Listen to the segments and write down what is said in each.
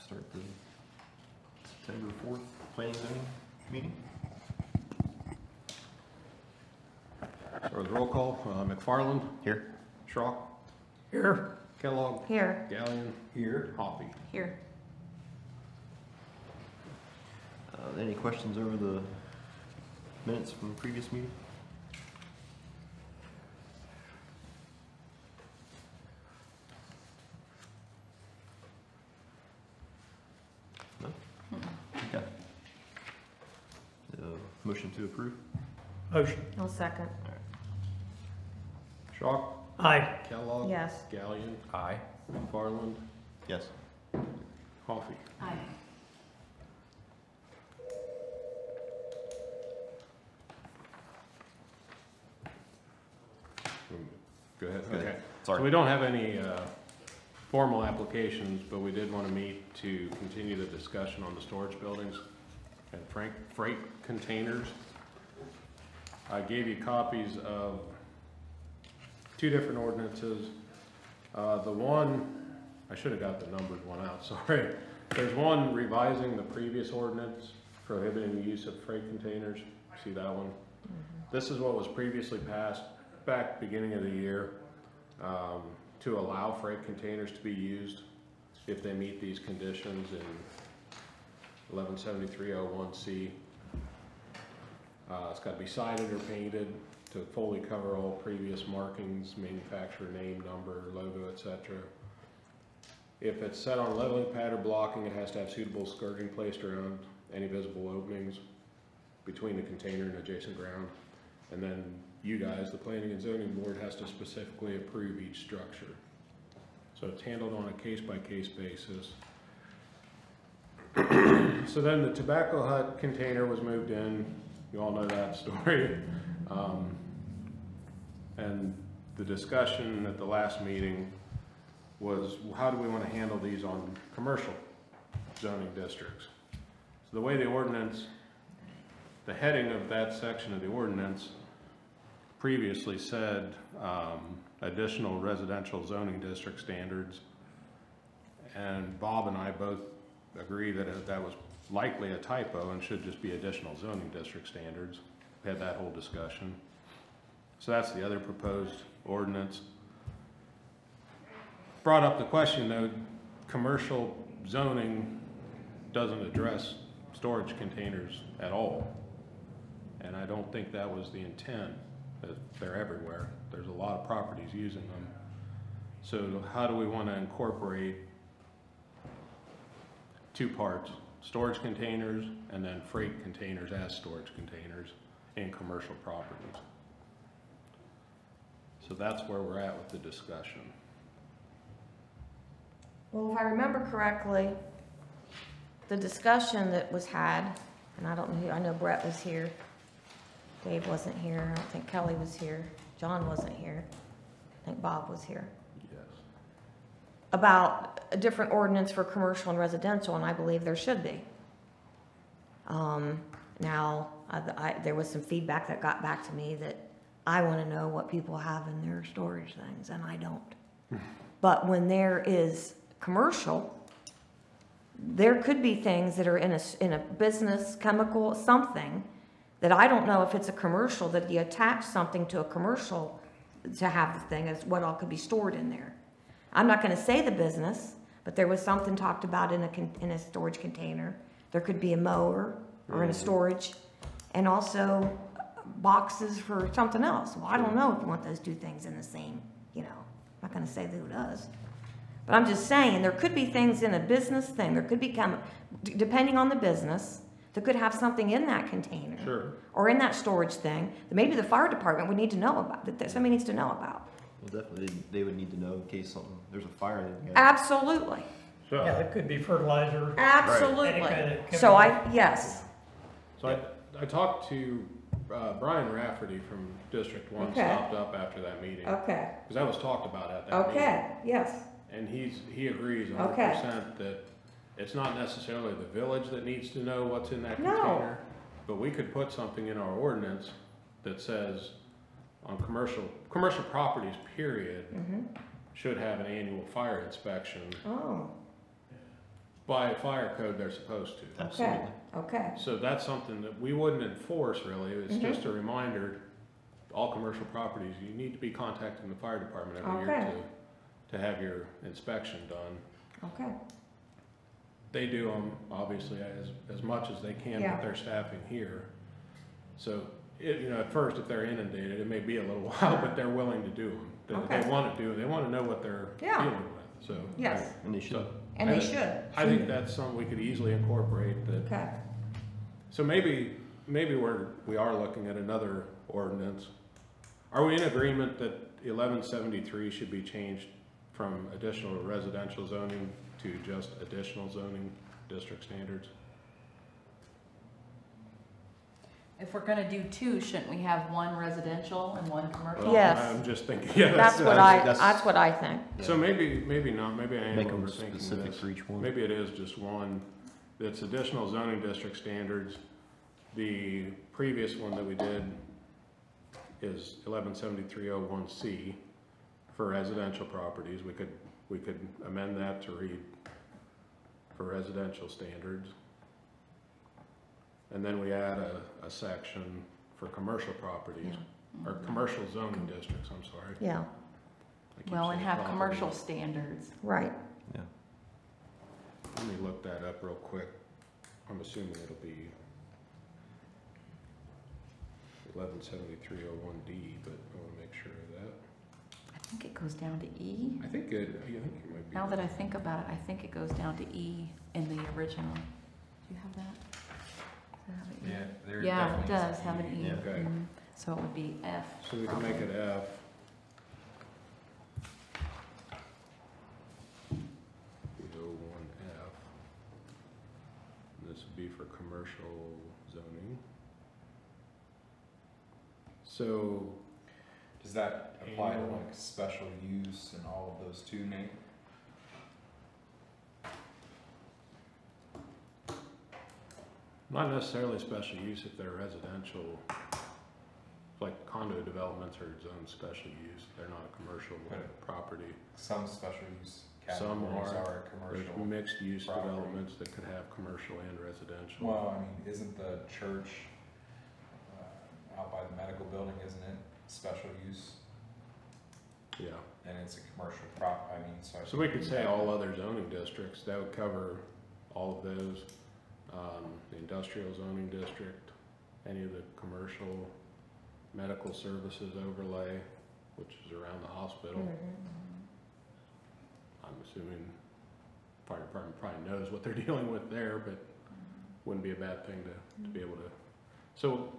Start the September 4th planning zoning meeting. Start with roll call. McFarland. Here. Schrock. Here. Kellogg. Here. Gallion. Here. Hoppy. Here. Any questions over the minutes from the previous meeting? No? Okay. Motion to approve? Motion. I'll second. Schrock. Aye. Kellogg. Yes. Gallion. Aye. McFarland. Yes. Hoppy. Aye. Go ahead. Okay. Sorry. So we don't have any formal applications, but we did want to meet to continue the discussion on the storage buildings and freight containers. I gave you copies of two different ordinances. The one, I should have got the numbered one out, sorry. There's one revising the previous ordinance prohibiting the use of freight containers. See that one? This is what was previously passed back beginning of the year to allow freight containers to be used if they meet these conditions in 117301C. It's got to be sided or painted to fully cover all previous markings, manufacturer name, number, logo, etc. If it's set on leveling pad or blocking, it has to have suitable skirting placed around any visible openings between the container and adjacent ground. And then you guys, the Planning and Zoning Board, has to specifically approve each structure. So it's handled on a case-by-case basis. So then the tobacco hut container was moved in. You all know that story. And the discussion at the last meeting was, how do we want to handle these on commercial zoning districts? So the way the ordinance, the heading of that section of the ordinance previously said additional residential zoning district standards, and Bob and I both agree that that was likely a typo and should just be additional zoning district standards. We had that whole discussion. So that's the other proposed ordinance. Brought up the question though, commercial zoning doesn't address storage containers at all. And I don't think that was the intent. They're everywhere. There's a lot of properties using them. So how do we want to incorporate two parts, storage containers and then freight containers as storage containers in commercial properties? So that's where we're at with the discussion. Well, if I remember correctly, the discussion that was had, and I don't know who, I know Brett was here, Dave wasn't here, I don't think Kelly was here, John wasn't here, I think Bob was here. Yes. About a different ordinance for commercial and residential, and I believe there should be. Now, there was some feedback that got back to me that I want to know what people have in their storage things, and I don't. But when there is commercial, there could be things that are in a business, chemical, something, that I don't know if it's a commercial, that you attach something to a commercial to have the thing as what all could be stored in there. I'm not going to say the business, but there was something talked about in a storage container. There could be a mower or in a storage, and also boxes for something else. Well, I don't know if you want those two things in the same, I'm not going to say who does. But I'm just saying, there could be things in a business thing, there could be, depending on the business, that could have something in that container. Sure. Or in that storage thing that maybe the fire department would need to know about, that somebody needs to know about. Well, definitely, they would need to know in case there's a fire. Absolutely. So, Yeah, it could be fertilizer. Absolutely. Any kind of So chemical. yes. so I talked to Brian Rafferty from District 1, Okay. stopped up after that meeting. Okay. Because that was talked about at that meeting. Okay, yes. And he agrees 100% Okay. that it's not necessarily the village that needs to know what's in that No. container, but we could put something in our ordinance that says on commercial properties, period, should have an annual fire inspection. Oh, By fire code, they're supposed to. Okay, Absolutely. okay, So that's something that we wouldn't enforce really, it's Mhm. just a reminder, all commercial properties, you need to be contacting the fire department every year Okay. to have your inspection done. okay, They do them, obviously, as much as they can Yeah. with their staffing here. So, at first, if they're inundated, it may be a little while, but they're willing to do them. They Okay. want to do it, they want to know what they're Yeah. dealing with, so. yes, And they should. So, and they should. I think that's something we could easily incorporate that. Okay, So maybe we are looking at another ordinance. Are we in agreement that 1173 should be changed from additional residential zoning to just additional zoning district standards? If we're gonna do two, shouldn't we have one residential and one commercial? Well, Yes. I'm just thinking, yeah, that's what that's- I think. so maybe not, maybe I am Make them overthinking specific this. for each one. Maybe it is just one that's additional zoning district standards. The previous one that we did is 117301C for residential properties. We could amend that to read for residential standards. And then we add a section for commercial properties, or commercial zoning districts, I'm sorry. Yeah, I keep Well, and saying have properties. commercial standards. right, Yeah. Let me look that up real quick. I'm assuming it'll be 117301D, but I want to make sure of that. I think it goes down to E. I think you might be. Now that I think about it, I think it goes down to E in the original. Do you have that? Does it have an E? Yeah, there Yeah, it definitely is does have an E. Yeah. Okay. Mhm. So it would be F. So we can make it F. We go 1F. This would be for commercial zoning. So, Does that apply to Annual. like special use and all of those too, Nate? not necessarily special use if they're residential, like condo developments are zoned special use, they're not a commercial Right. property. Some special use Some categories are. are There's commercial. mixed use property. developments that could have commercial and residential. Well, I mean, isn't the church out by the medical building, isn't it special use? Yeah, And it's a commercial I mean, so. so we could say all other zoning districts, that would cover all of those. The industrial zoning district, any of the commercial medical services overlay, which is around the hospital. Mhm. I'm assuming fire department probably knows what they're dealing with there, but wouldn't be a bad thing to be able to, so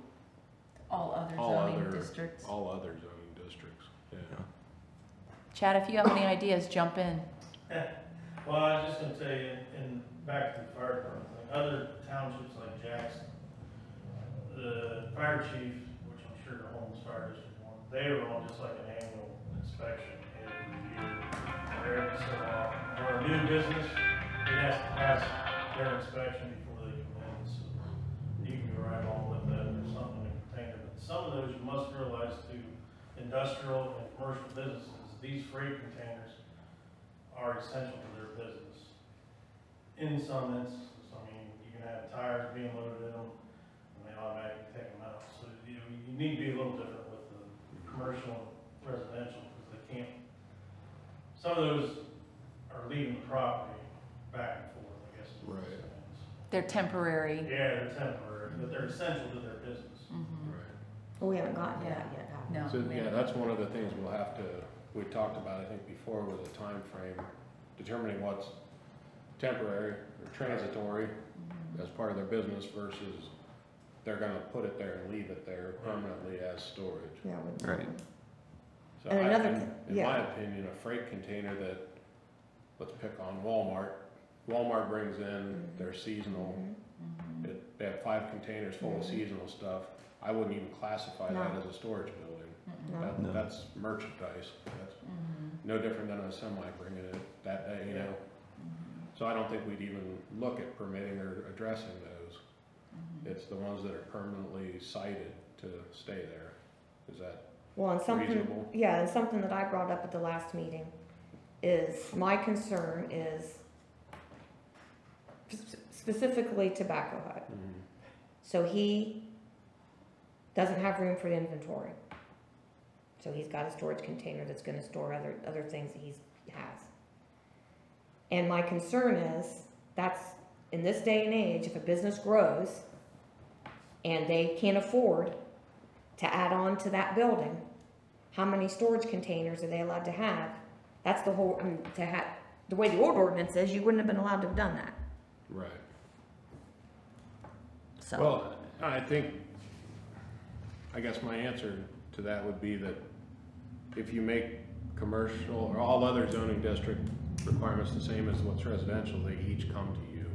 All other All zoning other- districts. all other zoning districts, yeah. Chad, if you have any ideas, jump in. Well, I was just gonna tell you, and back to the fire department thing, other townships like Jackson, the fire chief, which I'm sure the Holmes Fire District one, they were on just like an annual inspection every year, or every so often. For a new business, they has to pass their inspection before they come in, so you can go right on with that, or something in container. But some of those, you must realize, to industrial and commercial businesses, these freight containers are essential to their business. In some instances, I mean, you can have tires being loaded in them, and they automatically take them out. So, you need to be a little different with the commercial and residential, because they can't, some of those are leaving the property back and forth, I guess. is what I'm Right. They're temporary. saying. Yeah, they're temporary, but they're essential to their business. Mhm. Right. We haven't gotten to that yet, have we? No. So, yeah, that's one of the things we'll have to, we talked about, I think, before with the time frame, determining what's temporary or transitory Mhm. as part of their business versus they're gonna put it there and leave it there permanently as storage. Yeah, we. Right. So And I another think, thing- in yeah. my opinion, a freight container that, let's pick on Walmart. Walmart brings in their seasonal, Mhm. Mhm. they have 5 containers full of Mhm. seasonal stuff. I wouldn't even classify that No. as a storage building. Mhm. No. No. That's merchandise. That's Mhm. no different than a semi bringing it that day, you know? Mhm. So I don't think we'd even look at permitting or addressing those. Mhm. It's the ones that are permanently sited to stay there. Is that Well, and something, reasonable? yeah, and something that I brought up at the last meeting is, my concern is specifically tobacco hut. Mhm. So he doesn't have room for the inventory. So he's got a storage container that's gonna store other things that he has. And my concern is, that's, in this day and age, if a business grows and they can't afford to add on to that building, how many storage containers are they allowed to have? That's the whole, to have, the way the old ordinance is, you wouldn't have been allowed to have done that, Right. so. Well, I think, I guess my answer to that would be that if you make commercial or all other zoning district requirements the same as what's residential, they each come to you.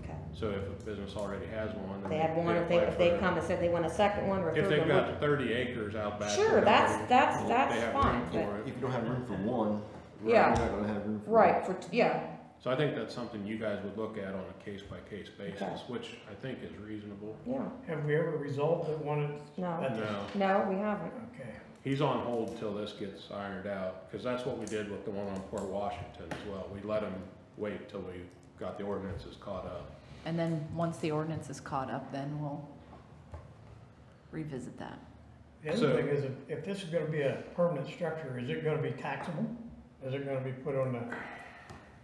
Okay. So if a business already has one. then They had one, if apply they for- come and said they want a second one or a If third they've one. got 30 acres out back. Sure, there, that's they have room fine, for but- it. If you don't have room for one, Yeah. you're not gonna have room for. Right, yeah, So I think that's something you guys would look at on a case-by-case basis, Okay. which I think is reasonable. yeah, Have we ever resolved that one? no, No, no, we haven't. Okay. he's on hold till this gets ironed out, because that's what we did with the one on Port Washington as well. We let him wait till we got the ordinances caught up. And then, once the ordinance is caught up, then we'll revisit that. The So- other thing is, if this is gonna be a permanent structure, is it gonna be taxable? Is it gonna be put on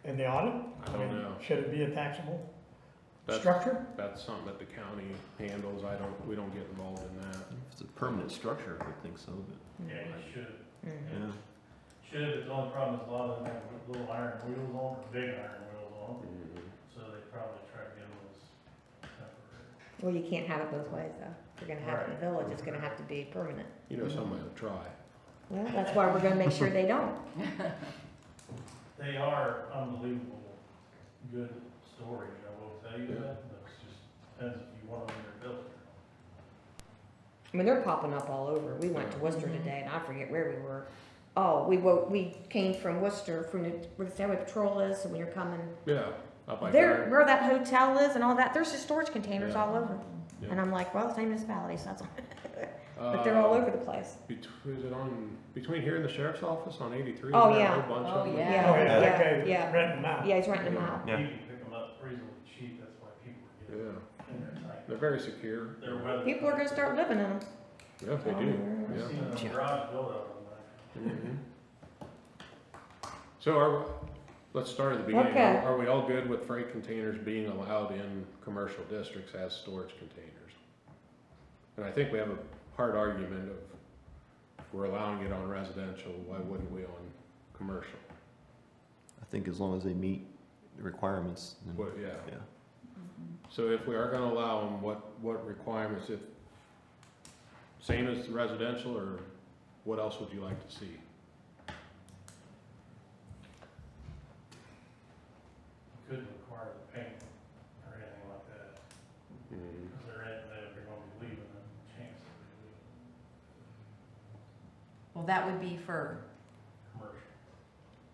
in the audit? I don't know. Should it be a taxable That's- structure? That's something that the county handles. We don't get involved in that. If it's a permanent structure, I would think so, but, Yeah, you should. Mhm. yeah. Should, the only problem is a lot of them have little iron wheels on, or big iron wheels on, Mhm. so they probably try to get them as temporary. Well, you can't have it both ways, though. If you're gonna have it in the village, it's gonna have to be permanent. You know, somebody will try. Well, that's why we're gonna make sure they don't. They are unbelievable good storage, I will tell you Yeah. that, but it just depends if you want them in your village. I mean, they're popping up all over. We went to Worcester today, and I forget where we were. Oh, we came from Worcester, from where the Highway Patrol is, so when you're coming, Yeah, up by there, Fire. where that hotel is and all that, there's just storage containers Yeah. all over. Yeah. And I'm like, well, same municipality, so that's, but they're all over the place. Is it between here and the sheriff's office on 83? Oh, Is there a yeah. whole bunch Oh, of them? yeah. Oh, yeah, Yeah, okay, yeah. renting them out. Yeah, he's renting them out. Yeah. You can pick them up reasonably cheap, that's why people are Yeah, getting in there tight. they're very secure. They're weather. People are gonna start living in them. Yeah, they do, I've yeah. seen a garage built out of them. Mhm. So let's start at the beginning. Okay. Are we all good with freight containers being allowed in commercial districts as storage containers? And I think we have a hard argument of, if we're allowing it on residential, why wouldn't we on commercial? I think as long as they meet the requirements, then, What, yeah. yeah. So if we are gonna allow them, what requirements, if, same as the residential, or what else would you like to see? Couldn't require the paint or anything like that, Mhm. because they're gonna be leaving, and chance that they leave Well, that would be for, commercial.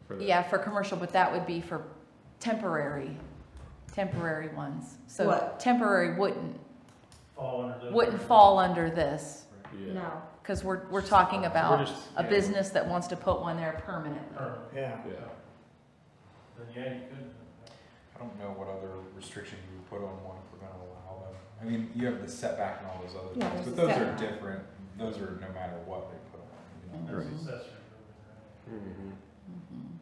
For the- yeah, for commercial, but that would be for temporary ones. So What? temporary wouldn't Fall under the. fall under this, Yeah. No. because we're talking about just- a yeah. business that wants to put one there permanently. Permanent. Yeah. Yeah. Then yeah, you could. I don't know what other restriction you would put on one if we're gonna allow them. I mean, you have the setback and all those other Yeah, things, there's but a those are setback. different, those are no matter what they put on, you know? Right. Accessory building, Mhm. Mhm.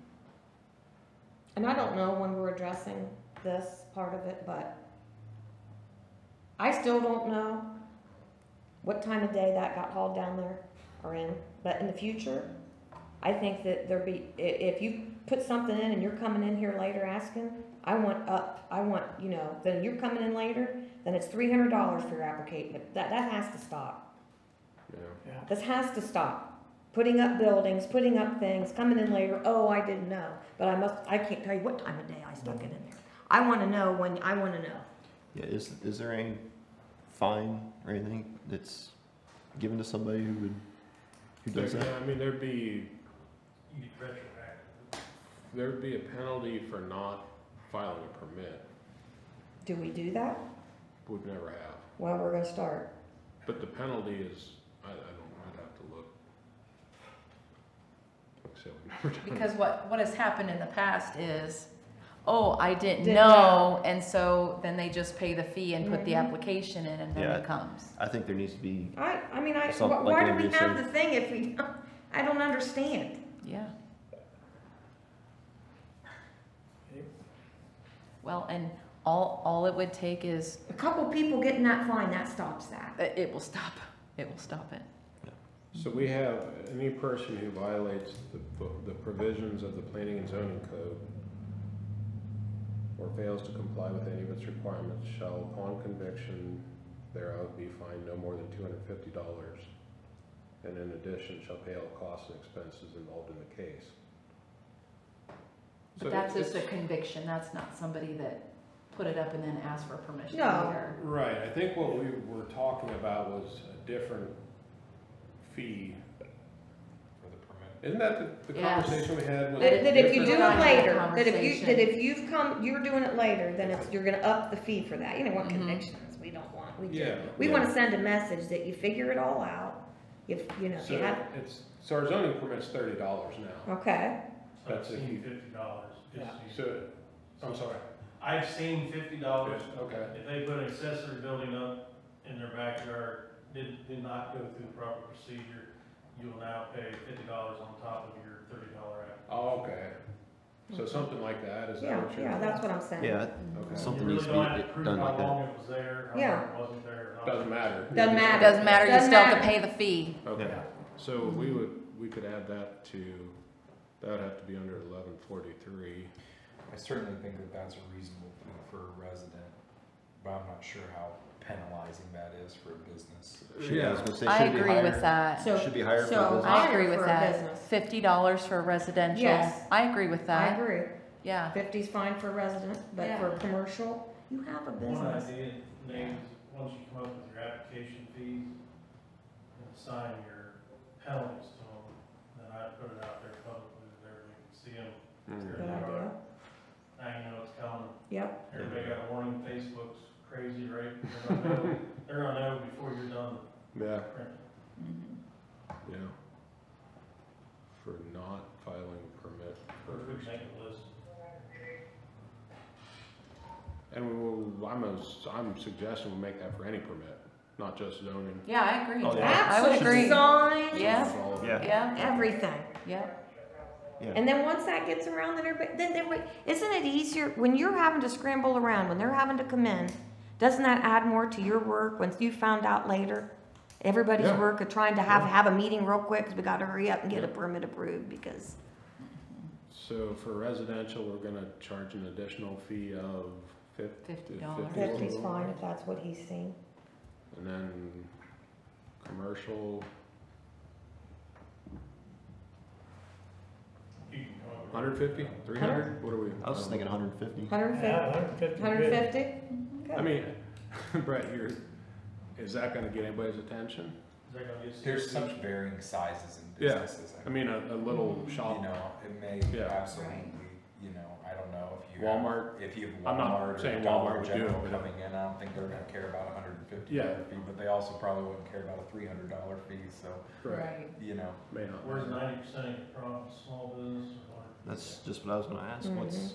And I don't know when we're addressing this part of it, but I still don't know what time of day that got hauled down there or in, but in the future, I think that if you put something in and you're coming in here later asking, then you're coming in later, then it's $300 for your application. That has to stop. Yeah. Yeah. This has to stop. Putting up buildings, putting up things, coming in later, oh, I didn't know. But I can't tell you what time of day I stuck it in there. I wanna know when, I wanna know. Yeah, is there any fine or anything that's given to somebody who does that? Yeah, I mean, there'd be You get retroactive. a penalty for not filing a permit. Do we do that? We've never have. Well, we're gonna start. But the penalty is, I'd have to look. Like I said, we've never done it. Because what has happened in the past is, oh, I didn't Didn't know, and so then they just pay the fee and put the Mhm. application in, and then Yeah. it comes. I think there needs to be, I mean, Something why like do we Andrea have said. the thing if we, I don't understand. Yeah. Yep. Well, and all it would take is, A couple people getting that fine, that stops that. it will stop, it will stop it. So we have, any person who violates the provisions of the planning and zoning code or fails to comply with any of its requirements shall, upon conviction thereof, be fined no more than $250, and in addition shall pay all costs and expenses involved in the case. But So that's just a it's- conviction, that's not somebody that put it up and then asked for permission No. later. Right, I think what we were talking about was a different fee. For the permit. Isn't that the Yes. conversation we had? Was That it if you different? do You and I it had a later, that conversation. if you've come, you're doing it later, then you're gonna up the fee for that. You know what Mhm. convictions we don't want, Yeah. we Yeah. wanna send a message that you figure it all out. If, you know, So you have, so our zoning permit's $30 now. okay, So I've That's if seen you- $50. Yeah. So, I'm sorry. I've seen $50. Okay. If they put an accessory building up in their backyard, did not go through the proper procedure, you will now pay $50 on top of your $30 app. Oh, okay. So something like that, is that yeah, what you're? yeah, that's what I'm saying. yeah, Okay. Something You needs really to be don't have to prove done like how that. long it was there, how Yeah. long it wasn't there. or not. Doesn't matter. Doesn't It matter. doesn't matter, you Doesn't still have to matter. pay the fee. Okay, Yeah. so we could add that to, that would have to be under 1143. I certainly think that that's a reasonable fee for a resident, but I'm not sure how penalizing that is for a business. Yeah, I was gonna say, I should it be agree higher? with that. So, Should be higher for so a business? I higher agree for with a that. business. $50 for residential. Yes. I agree with I that. agree. Yeah. 50's fine for resident, but Yeah. for commercial, you have a One business. idea, names, once you come up with your application fees, and assign your penalties to them, then I put it out there publicly, that everybody can see them. Good idea. Now you know it's coming. Yep, Everybody got a warning, Facebook's crazy, right? They're gonna know before you're done Yeah, printing. Mhm. yeah. For not filing a permit Or we first. make a list. And I'm suggesting we make that for any permit, not just zoning. Yeah, I agree. Oh, yeah. I would absolutely. agree. Signs, Yeah. All of it. Yeah. Yeah, everything. yeah. Yeah. And then once that gets around, then everybody, isn't it easier, when you're having to scramble around, when they're having to come in, doesn't that add more to your work when you found out later? Everybody's Yeah. work of trying to have a meeting real quick, because we gotta hurry up and get a permit approved, because, So for residential, we're gonna charge an additional fee of $50. 50's fine if that's what he's seen. And then commercial, You can come up with. 150, 300, what are we? I was thinking 150. 150, Yeah, 150 150? I mean, Brett, is that gonna get anybody's attention? Is that gonna get There's serious? such varying sizes in Yeah. businesses. I mean, a little You shop, know, it may Yeah. absolutely, you know, I don't know if you. Walmart. If you have I'm not Walmart or saying Dollar Walmart would do it, General but- coming in, I don't think they're gonna care about $150 Yeah. fee, but they also probably wouldn't care about a $300 fee, so, Right. you know. may not. Where's 90% of your profit, small business or what? That's just what I was gonna ask. What's,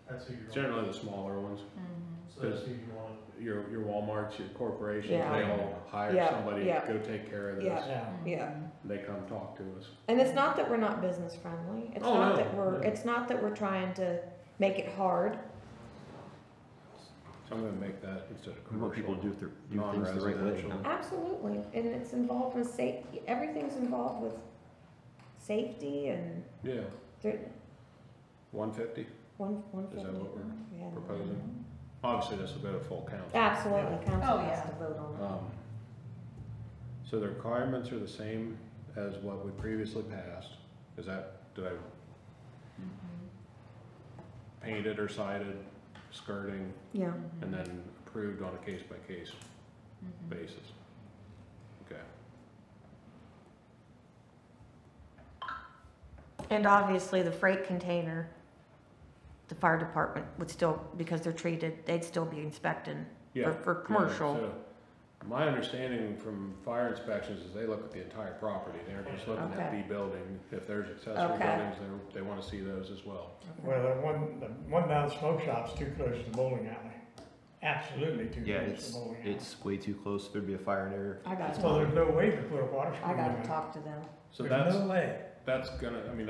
That's who you're. Generally the smaller ones, Mhm. So that's who you want. your Walmarts, your corporations, Yeah. they all hire Yeah, somebody, yeah. go take care of this. Yeah. Yeah. Yeah. They come talk to us. And it's not that we're not business friendly, it's Oh, not no, that no. it's not that we're trying to make it hard. So I'm gonna make that instead of we want people to commercial. do things the right way. Non-residential. huh? Absolutely, and it's involved with everything's involved with safety and Yeah, there, 150 one is that fifty. what we're Yeah. proposing? Obviously, this will go to full council. Absolutely, council Oh, has yeah. to vote on it. So the requirements are the same as what we previously passed. Is that, did I painted or sided, skirting, Yeah, and then approved on a case-by-case Mhm. basis? Okay. and obviously the freight container, the fire department would still, because they're treated, they'd still be inspecting Yeah. for Yeah, commercial. so My understanding from fire inspections is they look at the entire property, they're just looking at Okay. the building. If there's accessory Okay. buildings, they wanna see those as well. Well, the one down the smoke shop's too close to the bowling alley. Absolutely too Yeah, close to the bowling alley. it's way too close. There'd be a fire in there. I gotta Well, talk, there's no way to put a water I screen in gotta there. talk to them. So There's no way. that's gonna, I mean,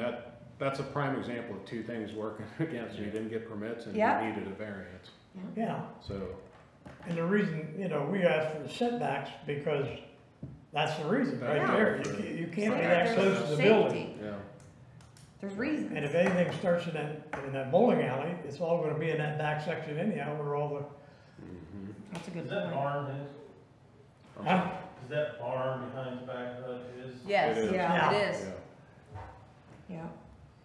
that's a prime example of two things working against you. You didn't get permits and you Yeah. needed a variance, Yeah, so. and the reason, we asked for the setbacks because that's the reason, right Yeah. there. You can't be So that there's close to the building. safety. Yeah, There's reasons. And if anything starts in that bowling alley, it's all gonna be in that back section anyhow where all the, mhm. That's a good Is that point. barn his? I'm Huh? sorry. Is that barn behind the back of it his? Yes, It is. Yeah. it is, Yeah. Yeah.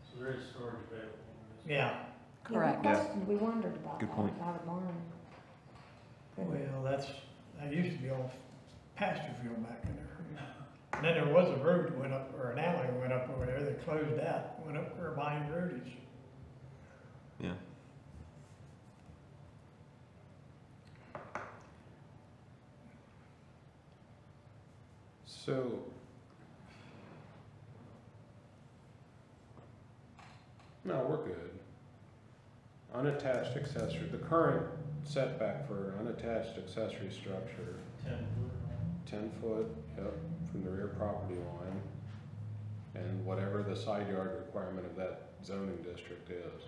So there is storage available. yeah. correct. Yeah, we questioned, we wondered about Good that, point. about a barn. Well, that used to be all pasture field back in there. And then there was a road that went up, or an alley that went up over there, they closed that, went up where Vine Road is. Yeah. So. No, we're good. Unattached accessory, the current setback for unattached accessory structure, 10 foot, yep, from the rear property line, and whatever the side yard requirement of that zoning district is.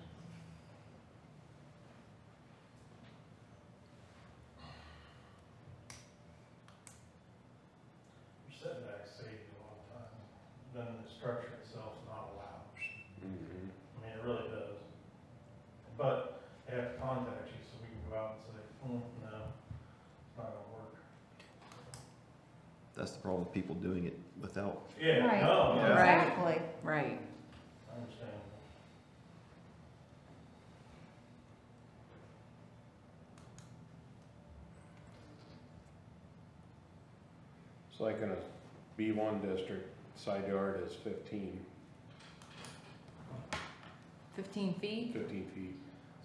Your setbacks save you a lot of times, then the structure itself is not allowed. Mhm. I mean, it really does. But they have to contact you so we can go out and say, no, it's not gonna work. That's the problem with people doing it without. Yeah, Right. no, Yeah. Right. Exactly. Right. I understand. It's like in a B1 district, side yard is 15 15 feet? feet.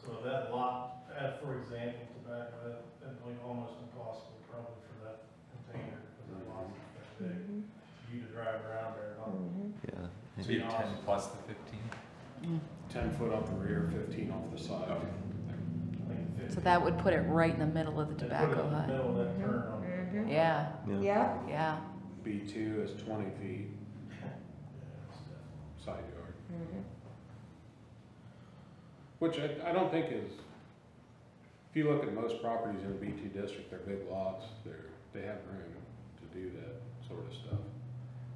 So that lot, for example, to back of that, that'd be almost impossible probably for that container, because that lot's that big. Mhm. For you to drive around there, not Mhm. Yeah. So you have 10 plus the 15? 10 foot off the rear, 15 off the side. I think 50. So that would put it right in the middle of the They put it tobacco in the hut. middle of that turn on. Mhm. Yeah, Yeah. Yeah, yeah. B2 is 20 feet, Yeah, it's definitely- side yard. Mhm. Which I don't think is, if you look at most properties in the B2 district, they're big lots, they have room to do that sort of stuff.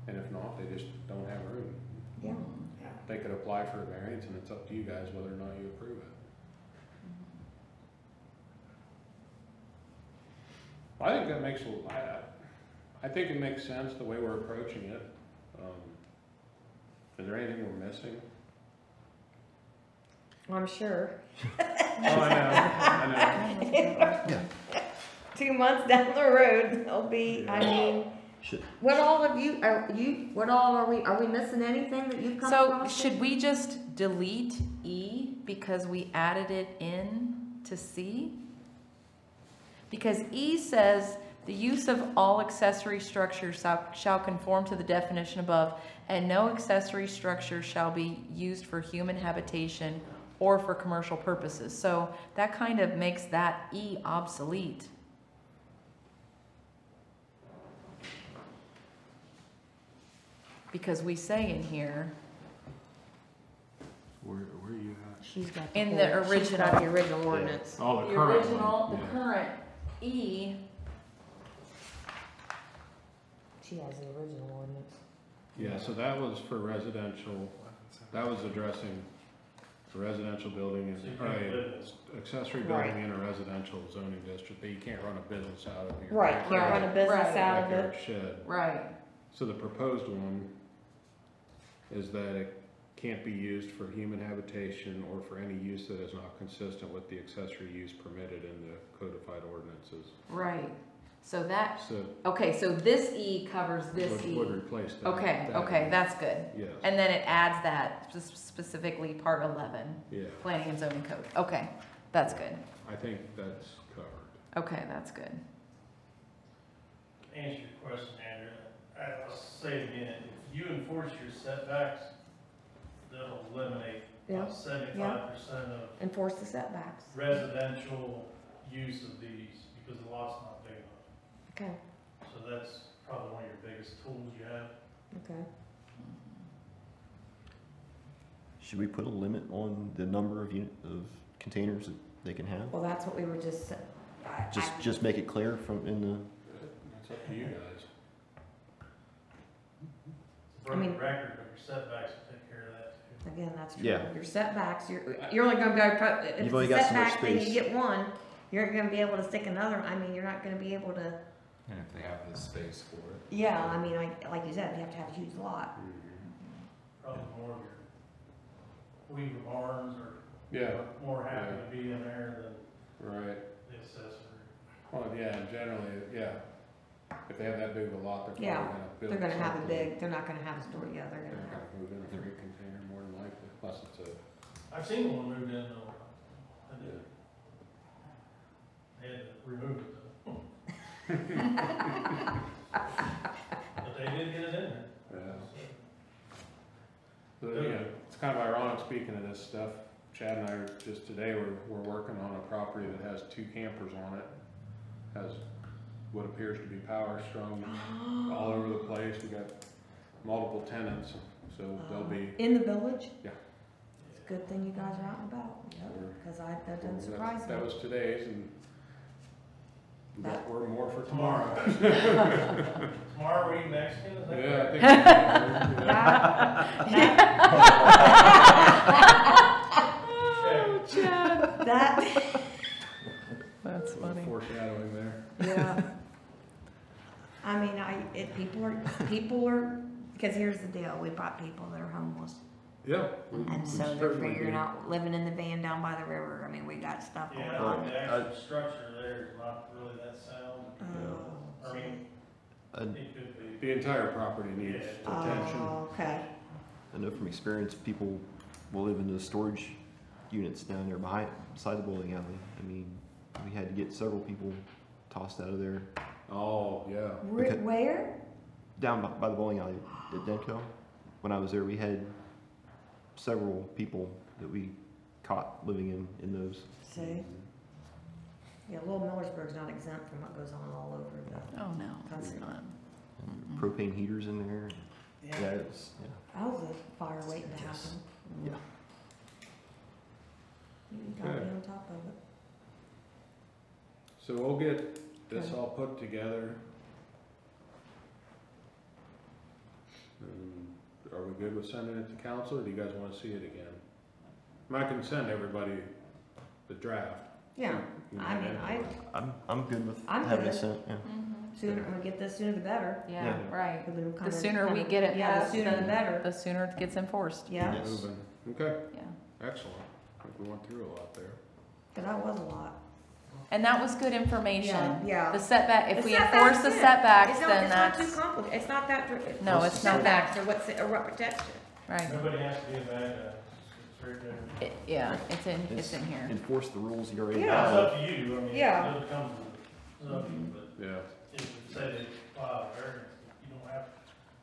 And if not, they just don't have room. yeah. They could apply for a variance and it's up to you guys whether or not you approve it. I think that makes, I think it makes sense the way we're approaching it. Is there anything we're missing? I'm sure. Oh, I know. 2 months down the road, they'll be, I Yeah. mean, Should, what all of you, what all are we missing anything that you've come So across? should we just delete E because we added it in to C? Because E says, the use of all accessory structures shall conform to the definition above, and no accessory structure shall be used for human habitation or for commercial purposes. So that kind of makes that E obsolete. Because we say in here, Where are you at? She's got in the She's got original- the original ordinance. Oh, the the current original, one. the Yeah. current E, She has the original ordinance. Yeah, so that was for residential, that was addressing a residential building, So you and, can't right, live in it. accessory Right. building in a residential zoning district, but you can't run a business out of your. Right, can't run a business Right. out of backyard it. shed. right, So the proposed one is that it can't be used for human habitation or for any use that is not consistent with the accessory use permitted in the codified ordinances. right. So that, So okay, so this E covers this would E. replace that. Okay, that okay, one. that's good. Yes, And then it adds that, specifically part 11, yeah, planning and zoning code. Okay, that's good. I think that's covered. Okay, that's good. answer your question, Andrew, I'll say it again, if you enforce your setbacks, that'll eliminate Yeah. about 75% of Enforce the setbacks. residential use of these, because the lot's not big enough. Okay, So that's probably one of your biggest tools you have. okay. Should we put a limit on the number of containers that they can have? Well, that's what we were just, Just make it clear from in the, It's up to you guys. It's a I mean- broken record, but your setbacks will take care of that too. again, that's true. Yeah. Your setbacks, you're only gonna go, if You've it's only a got so much setback, then you space. get one, you're gonna be able to stick another, I mean, you're not gonna be able to, And if they have the space for it. yeah, I mean, like you said, you have to have a huge lot. Probably more of your Weaver barns are Yeah, more happy to be in there than right. the accessory. Well, yeah, generally, yeah. If they have that big of a lot, they're Yeah, probably gonna build They're gonna have a something. big, they're not gonna have a store, yeah, they're They're gonna have. gonna move in a freight container more than likely, unless it's a, I've seen one moved in though. I yeah. did. They had to remove it though. But they did get it in there. Yeah. But, yeah, it's kind of ironic, speaking of this stuff, Chad and I are just today, we're working on a property that has 2 campers on it. Has what appears to be power strung all over the place. We got multiple tenants, so they'll be, In the village? Yeah. It's a good thing you guys are out and about, yep, We're- cause that doesn't surprise me. that was today's, and we got That- more for tomorrow. Tomorrow we Mexican, is that Yeah, correct? I think. Check. That, That's A little foreshadowing there. yeah. I mean, people are, because here's the deal, we brought people that are homeless. Yeah. And so they're figuring out living in the van down by the river. I mean, we got stuff going Yeah, on. the actual structure there is not really that sound. Oh, I mean, I, it could be. The entire property needs Yeah. attention. Oh, okay. I know from experience, people will live in the storage units down there beside the bowling alley. I mean, we had to get several people tossed out of there. Oh, yeah. Okay. Where? Down by the bowling alley at Denko. When I was there, we had several people that we caught living in those. See? Yeah, Little Millersburg's not exempt from what goes on all over the Oh, no, it's country. not. Propane heaters in there. Yeah, it's, yeah. How's the fire waiting to happen? Yeah. You gotta be Okay. on top of it. So we'll get this Okay. all put together. Are we good with sending it to council, or do you guys wanna see it again? I can send everybody the draft. Yeah, You I can mean, edit it. I'm good with I'm having it good. sent, yeah. sooner we get this, sooner the better. Yeah, Yeah. right. We've been The kinda- sooner we kinda- get it Yeah, the passed, sooner the then better. the sooner it gets enforced. Yeah, Yes. Moving. Okay, Yeah. excellent. I think we went through a lot there. 'cause that was a lot. And that was good information. Yeah. The setback, if The we enforce the setbacks, yeah. setbacks, It's not, then it's not that's, too complicated, it's not that, no, it's not that, setbacks or what protects you. right. Nobody has to be a bad guy. It's right there. Yeah, it's in here. Enforce the rules you already Yeah. It's have. up to you, I mean, Yeah. it comes with, it's up to you, but Yeah. if you say they file a variance, you don't have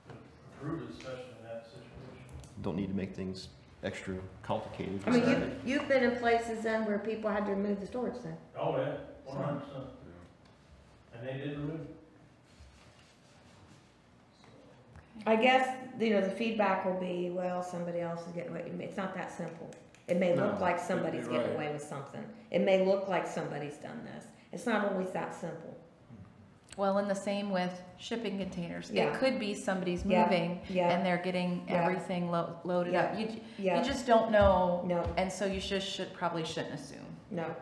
to approve it, especially in that situation. Don't need to make things extra complicated. I Just mean, have it. you've been in places then where people had to remove the storage then. Oh, yeah, 100%. And they did remove it. I guess, the feedback will be, well, somebody else is getting away, it's not that simple. It may look No, like somebody's you're getting right. away with something. It may look like somebody's done this. It's not always that simple. Well, and the same with shipping containers. Yeah. It could be somebody's Yeah. moving Yeah, and they're getting Yeah. everything loaded up. You yeah, just don't know, no, and so you probably shouldn't assume. no.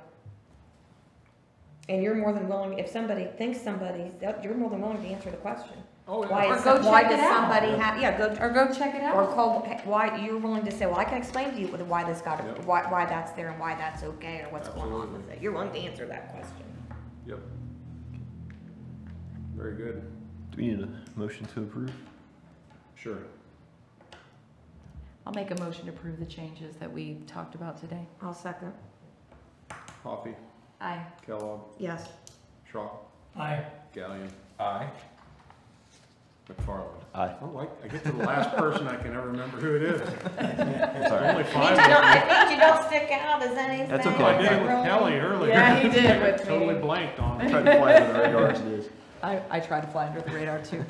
And you're more than willing, if somebody thinks you're more than willing to answer the question. Oh, Why Or is, go why check it does out. somebody have, yeah, go, Or go check it or out. call, why, you're willing to say, well, I can explain to you why this got, Yep. why that's there and why that's okay, or what's going on Absolutely. with it. You're willing to answer that question. Yep. Very good. Do we need a motion to approve? Sure. I'll make a motion to approve the changes that we talked about today. I'll second. Coffee, Aye. Kellogg, Yes. Schrock, Aye. Gallion. Aye. McFarland. Aye. Oh, I get to the last person I can ever remember who it is. Sorry. Only I five. think you don't stick out as anything. That's okay. I did it with really- Kelly earlier. Yeah, he did with me. Totally blanked on I it. tried to fly under the radar as it is. I try to fly under the radar too.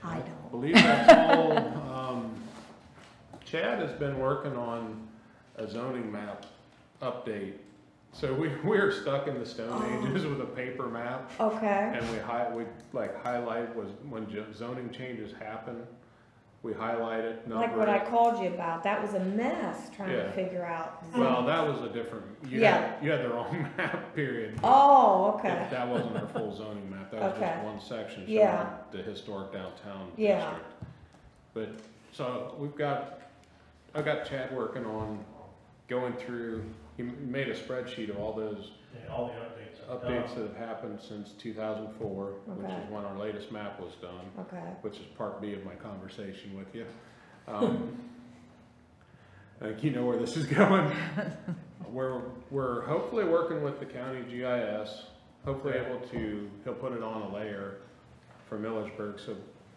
I I don't. believe that's all. Chad has been working on a zoning map update. So we're stuck in the Stone Ages with a paper map, Okay. and we highlight was when zoning changes happen. We highlight it, number Like what I it. called you about, that was a mess trying to Yeah. figure out. Well, that was a different. You had the wrong map. Period. Oh, okay. That wasn't our full zoning map. That was Okay. just one section showing Yeah. the historic downtown Yeah. district. But so I've got Chad working on going through. He made a spreadsheet of all those Yeah, all the updates that have happened since 2004, which Okay. is when our latest map was done, Okay. which is part B of my conversation with you. I think you know where this is going. We're hopefully working with the county GIS, hopefully he'll put it on a layer for Millersburg,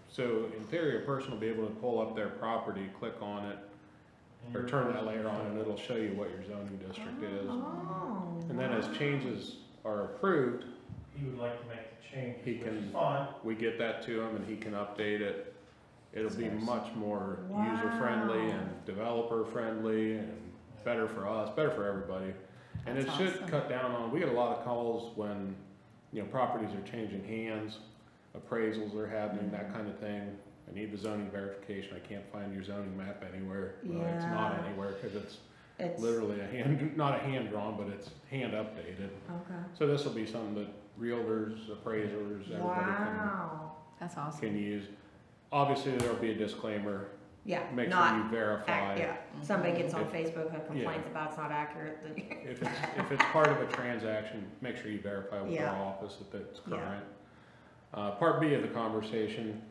so in theory, a person will be able to pull up their property, click on it, or turn that layer on, and it'll show you what your zoning district is. Oh. And then as changes are approved, He would like to make the change, He which can- is fine. we get that to him and he can update it. It'll be much more Wow. user-friendly and developer-friendly and better for us, better for everybody. And it That's should awesome. cut down on, we get a lot of calls when, properties are changing hands, appraisals are happening, that kind of thing. I need the zoning verification, I can't find your zoning map anywhere. Well, it's not Yeah. anywhere, cause it's It's, literally not a hand drawn, but it's hand updated. okay. So this will be something that realtors, appraisers, everybody Wow. That's can awesome. use. Obviously, there'll be a disclaimer, Yeah, make sure not, you verify. yeah, somebody gets on If- Facebook and complains yeah. about it's not accurate, then. If it's part of a transaction, make sure you verify with Yeah. our office that it's Yeah. current. Part B of the conversation,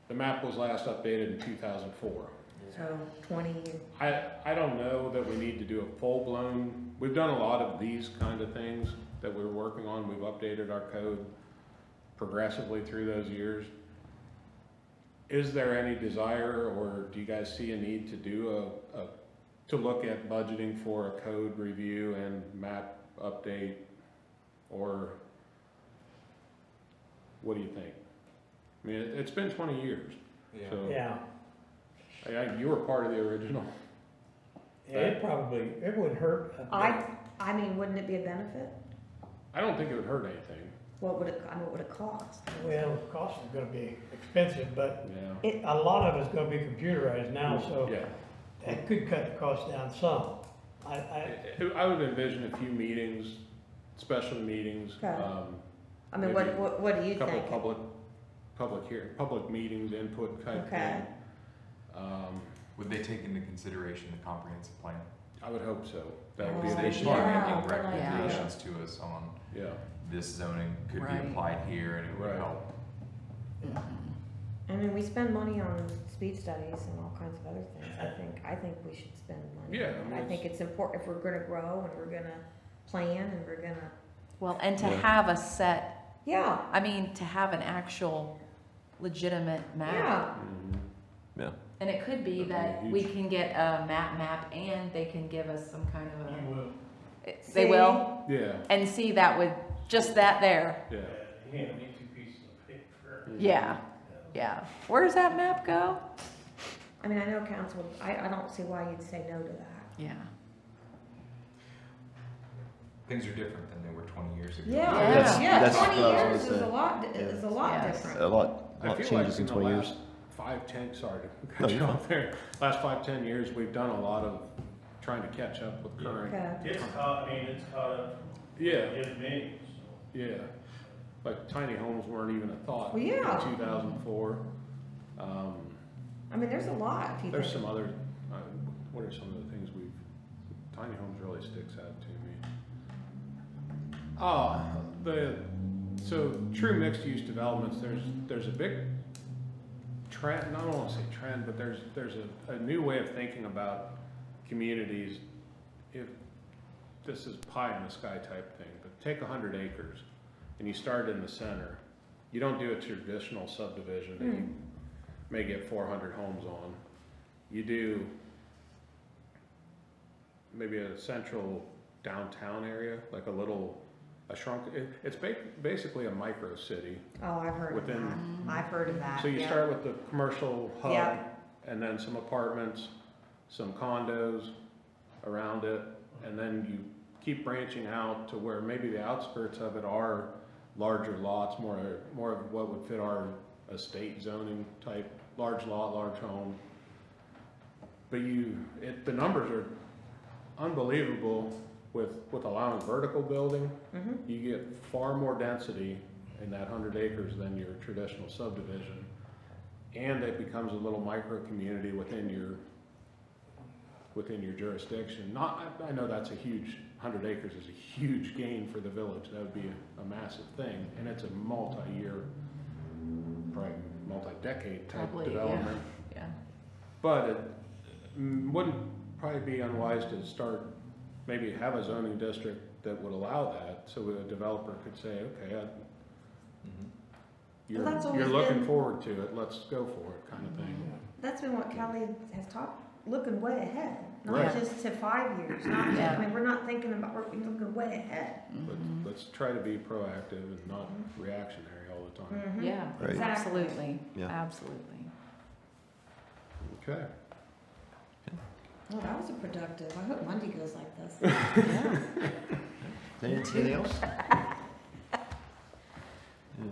the map was last updated in 2004. So 20 years. I don't know that we need to do a full-blown, we've done a lot of these kind of things that we're working on. We've updated our code progressively through those years. Is there any desire, or do you guys see a need to do to look at budgeting for a code review and map update? Or what do you think? I mean, it's been 20 years, Yeah. so Yeah, you were part of the original. yeah, it would hurt. I mean, wouldn't it be a benefit? I don't think it would hurt anything. What would it cost? Well, the cost is gonna be expensive, but Yeah. a lot of it's gonna be computerized now, so Yeah. that could cut the cost down some. I would envision a few meetings, special meetings, Okay. I mean, maybe what do you a couple think? public meetings, input type Okay. thing. Would they take into consideration the comprehensive plan? I would hope so. That would be Oh, a They big should be part. Yeah, making good idea. recommendations to us on Yeah, this zoning could be Right. applied here and it would Right. help. I mean, we spend money on speed studies and all kinds of other things. I think we should spend money. Yeah, on I that. mean, I think it's important if we're gonna grow and we're gonna plan and we're gonna, Well, and to Yeah. have a set, yeah, I mean, to have an actual legitimate map. yeah. Yeah. And it could be That'd be that we huge. can get a map and they can give us some kind of You will. they will? yeah, And see that with just that there. yeah. You can't need two pieces of paper. Yeah, yeah. Where does that map go? I mean, I know council, I don't see why you'd say no to that. Yeah. Things are different than they were 20 years ago. Yeah. That's 20 what I years was is gonna a say. lot, is a lot Yes. different. A lot I feel changes like in 20 years. last 5-10, sorry to No, cut you you're off there. Last 5-10 years, we've done a lot of trying to catch up with current. Okay. It's caught up Yeah, in me, yeah. Like tiny homes weren't even a thought Well, in yeah. 2004. I mean, there's a lot. If you There's think- some other, what are some of the things tiny homes really sticks out to me. So true mixed use developments, there's a big trend, I don't wanna say trend, but there's a new way of thinking about communities. If this is pie in the sky type thing, but take 100 acres and you start in the center you don't do a traditional subdivision that you may get 400 homes on. You do maybe a central downtown area, like it's basically a micro city. Oh, I've heard of Within- that. I've heard of that. So you yeah. start with the commercial hub, Yeah. and then some apartments, some condos around it, and then you keep branching out to where maybe the outskirts of it are larger lots, more of what would fit our estate zoning type, large lot, large home. But the numbers are unbelievable with allowing vertical building. Mhm. You get far more density in that 100 acres than your traditional subdivision. And it becomes a little micro community within your jurisdiction. I know that's a huge, 100 acres is a huge gain for the village. That would be a massive thing. And it's a multi-year, probably multi-decade type Probably, development. Yeah. But it wouldn't probably be unwise to start, maybe have a zoning district that would allow that, so a developer could say, okay, Well, that's always you're looking been- forward to it, let's go for it, kind of thing. That's been what Kelly has taught, looking way ahead, not Right. just to 5 years, not just, Yeah. I mean, we're not thinking about, we're looking way ahead. Let's try to be proactive and not reactionary all the time. Mhm. Yeah, Right. Exactly. absolutely, Yeah. absolutely. Okay. Well, that was a productive, I hope Monday goes like this. Anything else?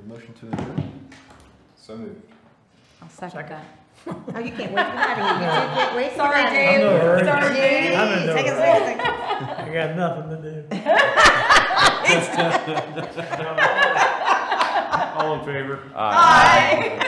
Motion to adjourn? So moved. I'll second that. Oh, you can't wait for that, you can't wait for Sorry, that. Dave. I'm in no hurry. Sorry, Dave. I'm in no Second, hurry. second, second. I got nothing to do. All in favor? Aye.